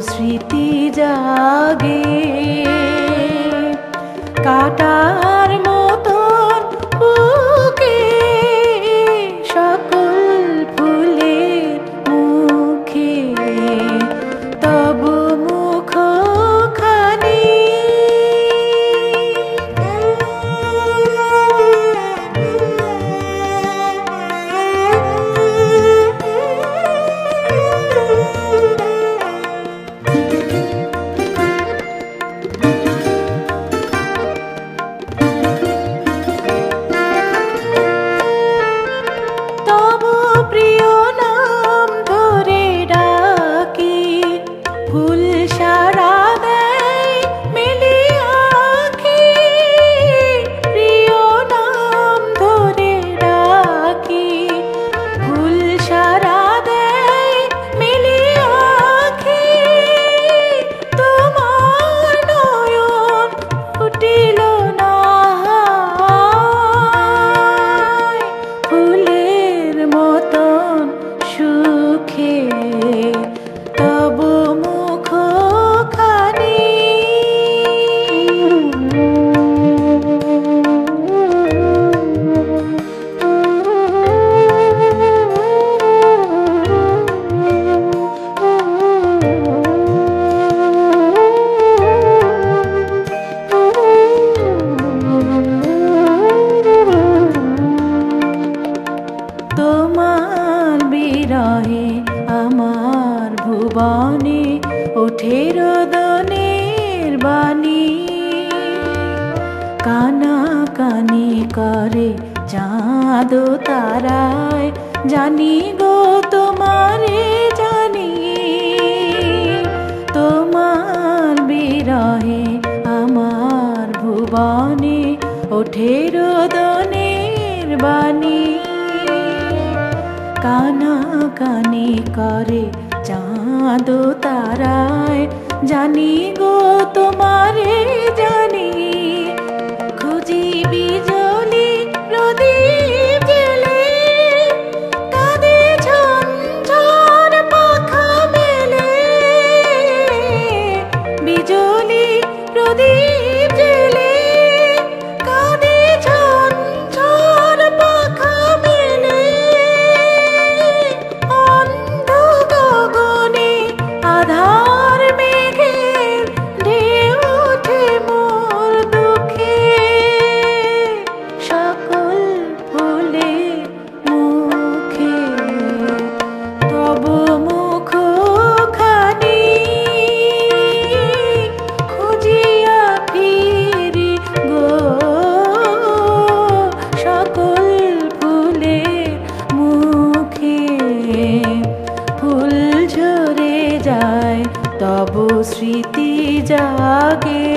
স্মৃতি জাগে কাটার মতন বুকে সকল ফুলের মুখে তব মুখখানি তোমার বিরহে আমার ভুবনে ওঠে রোদনের বাণী কানা কানি করে চাঁদ তারায় জানি গো তোমারে জানি তোমার বিরহে আমার ভুবনে ওঠে রোদনের বাণী কানা কানি করে চাঁদ তারায় জানি গো তোমারে জানি খুঁজি বিজলি প্রদীপ জেলে কাঁদে ঝঞ্ঝর পাখা মেলে বিজলি প্রদীপ জেলে কাঁদে ঝঞ্ঝর পাখা মেলে আধার মেঘের ঢেউ ওঠে মোর দুঃখে সকল ফুলের মুখে তব মুখখানি খুঁজিয়া ফিরি গো সকল ফুলের মুখে ফুল ঝরে যায় তব স্মৃতি জাগে।